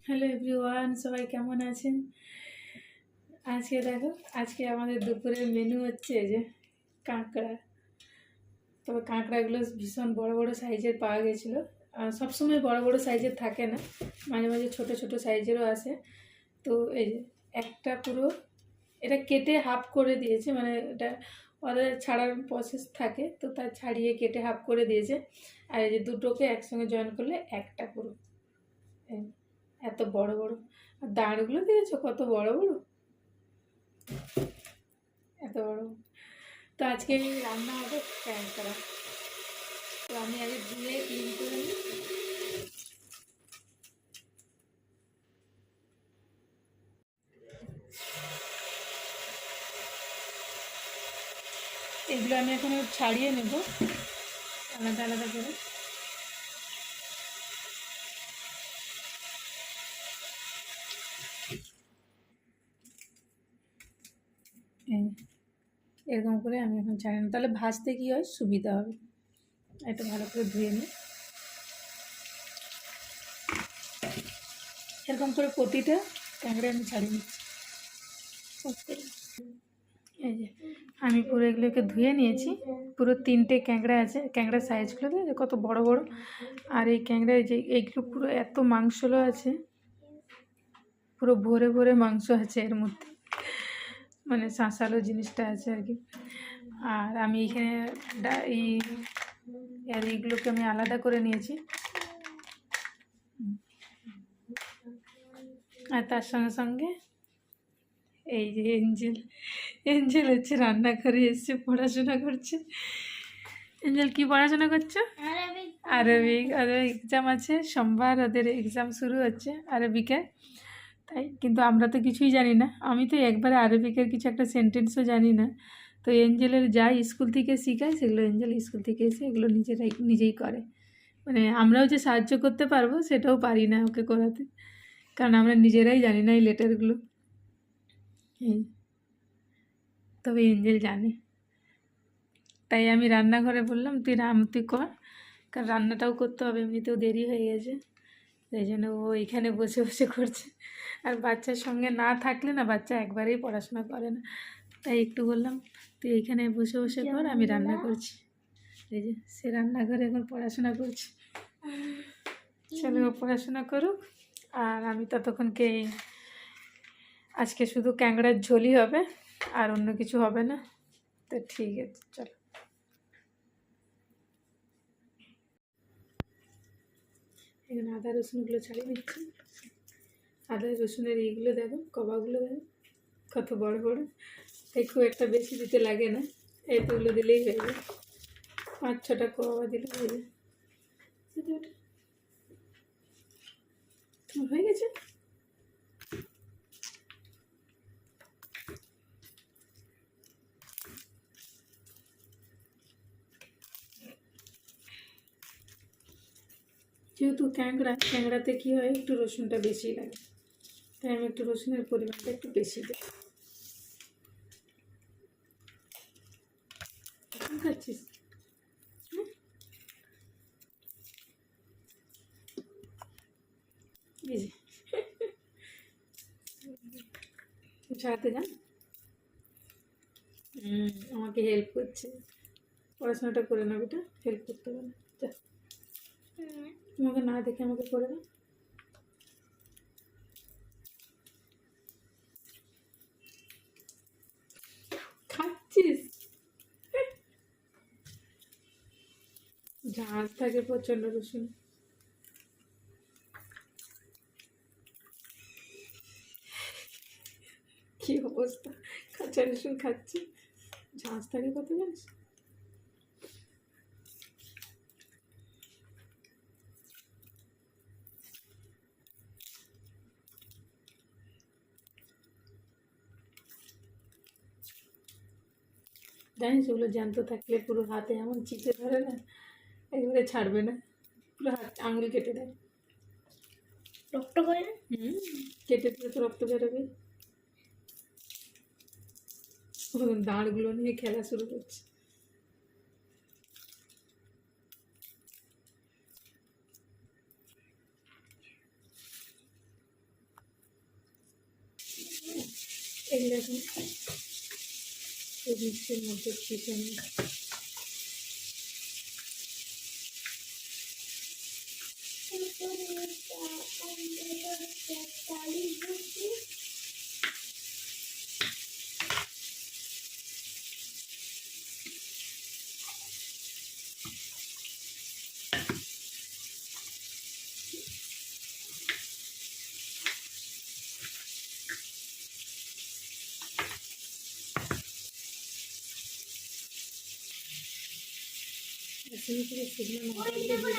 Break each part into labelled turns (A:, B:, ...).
A: Hello everyone, সবাই কেমন আছেন? আজকে দেখো, আজকে আমাদের দুপুরের মেনু হচ্ছে এই যে কাঁকড়া। তবে কাঁকড়াগুলো ভীষণ বড় বড় সাইজের পাওয়া গেছিলো। সবসময় বড় বড় সাইজের থাকে না, মাঝে মাঝে ছোট ছোট সাইজেরও আসে। তো এই যে একটা পুরো এটা কেটে হাফ করে দিয়েছে, মানে এটা ওদের ছাড়ার প্রসেস থাকে, তো তার ছাড়িয়ে কেটে হাফ করে দিয়েছে। আর এই যে দুটোকে একসঙ্গে জয়েন করলে একটা পুরো এত বড় বড়। আর দাঁড়গুলো দিয়েছো কত বড় বড়, এত বড়। তো আজকে রান্না হবে কাঁকড়া। তো আমি আগে ধুয়ে ক্লিন করে নিই। এগুলো আমি এখন ছাড়িয়ে নেব আলাদা আলাদা করে। এরকম করে আমি এখন ছাড়িয়ে নেব, তাহলে ভাজতে কি হয় সুবিধা হবে। এটা ভালো করে ধুয়ে নিই। এরকম করে প্রতিটা কাঁকড়া আমি ছাড়িয়ে নিচ্ছি। এই যে আমি পুরো এগুলোকে ধুয়ে নিয়েছি। পুরো 3টে ক্যাংড়া আছে, ক্যাংড়ার সাইজগুলো দেখো কত বড় বড়। আর এই ক্যাংড়া যে এইগুলো পুরো এত মাংসলো আছে, পুরো ভরে ভরে মাংস আছে এর মধ্যে, মানে শাঁসালো জিনিসটা আছে আর কি। আর আমি এখানে এইগুলোকে আমি আলাদা করে নিয়েছি। আর তার সঙ্গে সঙ্গে এই যে এঞ্জেল হচ্ছে রান্নাঘরে এসছে, পড়াশোনা করছে। এঞ্জেল কি পড়াশোনা করছো? আরবিক। ওদের এক্সাম আছে সোমবার, ওদের এক্সাম শুরু হচ্ছে আরবিকের। তাই কিন্তু আমরা তো কিছুই জানি না, আমি তো একবারে আরবিকের কিছু একটা সেন্টেন্সও জানি না। তো এঞ্জেলের যা স্কুল থেকে শেখায় সেগুলো এঞ্জেল স্কুল থেকে এসে এগুলো নিজেই করে। মানে আমরাও যে সাহায্য করতে পারবো সেটাও পারি না ওকে করাতে, কারণ আমরা নিজেরাই জানি না এই লেটারগুলো। তবে এঞ্জেল জানে। তাই আমি রান্নাঘরে বললাম তুই কর, কারণ রান্নাটাও করতে হবে, এমনিতেও দেরি হয়ে গেছে। সেই জন্য ও এখানে বসে বসে করছে। আর বাচ্চার সঙ্গে না থাকলে না বাচ্চা একবারেই পড়াশোনা করে না। তাই একটু বললাম তুই এইখানে বসে বসে কর, আমি রান্না করছি। এই যে সে রান্নাঘরে এখন পড়াশোনা করছে। চলো ও পড়াশোনা করুক, আর আমি ততক্ষণকে আজকে শুধু ক্যাংড়ার ঝোলই হবে, আর অন্য কিছু হবে না। তো ঠিক আছে, চলো। এখানে আদা রসুনগুলো ছাড়িয়ে নিচ্ছি। আদা রসুনের এইগুলো দেখো, কবাগুলো দেখো কত বড় বড়। তাই খুব একটা বেশি দিতে লাগে না, এতগুলো দিলেই হয়ে যায়। 5-6টা কবা দিলে হয়ে যায়। তোমার হয়ে গেছে? যেহেতু ক্যাংড়াতে কী হয়, একটু রসুনটা বেশি লাগে, তাই আমি একটু রসুনের পরিমাণটা একটু বেশি দিই। খাচ্ছিস? ছাড়াতে যান। আমাকে হেল্প করছে, পড়াশোনাটা করে না বেটা, হেল্প করতে হবে না। যা, তোমাকে না দেখে আমাকে করে দাও। খাচ্ছিস? ঝাঁজ থাকে প্রচণ্ড রসুন। কি অবস্থা, কাঁচা রসুন খাচ্ছি, ঝাঁজ থাকে কত জানিস? জানিস ওগুলো জ্যান্ত থাকলে পুরো হাতে এমন চিপে ধরে না, একেবারে ছাড়বে না, পুরো হাত আঙুল কেটে দেয়। রক্ত করে না? কেটে দিলে তো রক্ত বেরোবে। দাঁড়গুলো নিয়ে খেলা শুরু করছে। এগুলো এখন এই মিক্সির মধ্যে পিষে নিই। শুকনো লঙ্কাগুলো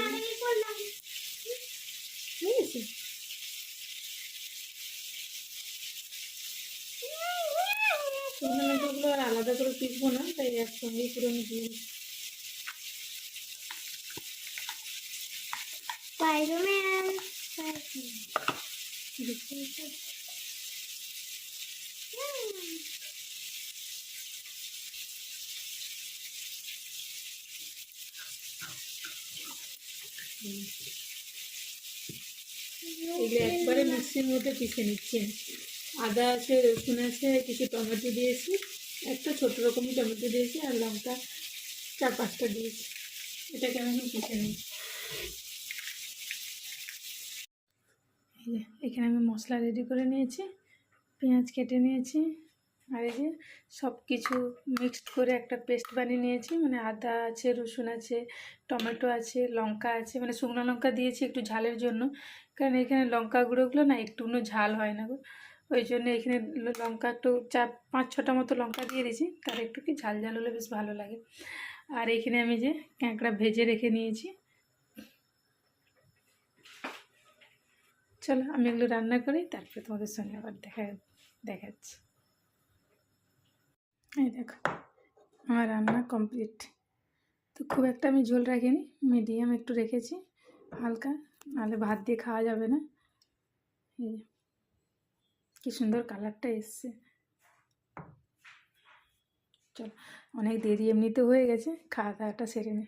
A: হয়ে গেছে। শুকনো লঙ্কাগুলো আর আলাদা করে পিসবো না, তাই একসঙ্গেই পুরো আমি দিয়ে দিচ্ছি।
B: স্পাইডারম্যান
A: এগুলো একবারে মিক্সির মধ্যে পিষে নিচ্ছি। আদা আছে, রসুন আছে, কিছু টমেটো দিয়েছি, একটা ছোটো রকমই টমেটো দিয়েছি, আর লঙ্কা 4-5টা দিয়েছি। এটাকে আমি এখন পিষে নিই। এই যে এখানে আমি মশলা রেডি করে নিয়েছি, পেঁয়াজ কেটে নিয়েছি, আর এই যে সব কিছু মিক্সড করে একটা পেস্ট বানিয়ে নিয়েছি। মানে আদা আছে, রসুন আছে, টমেটো আছে, লঙ্কা আছে, মানে শুকনো লঙ্কা দিয়েছি একটু ঝালের জন্য, কারণ এখানে লঙ্কা গুঁড়োগুলো না একটুও ঝাল হয় না গো, ওই জন্য এখানে লঙ্কা একটু 4-5-6টা মতো লঙ্কা দিয়ে দিয়েছি, তার একটু কি ঝাল ঝাল হলে বেশ ভালো লাগে। আর এখানে আমি যে কাঁকড়া ভেজে রেখে নিয়েছি। চলো আমি এগুলো রান্না করি, তারপরে তোমাদের সঙ্গে আবার দেখাচ্ছি। এই দেখো আমার রান্না কমপ্লিট। তো খুব একটা আমি ঝোল রাখিনি, মিডিয়াম একটু রেখেছি হালকা, নাহলে ভাত দিয়ে খাওয়া যাবে না। এই কি সুন্দর কালারটা এসছে। চলো অনেক দেরি এমনিতে হয়ে গেছে, খাওয়া দাওয়াটা সেরে নে।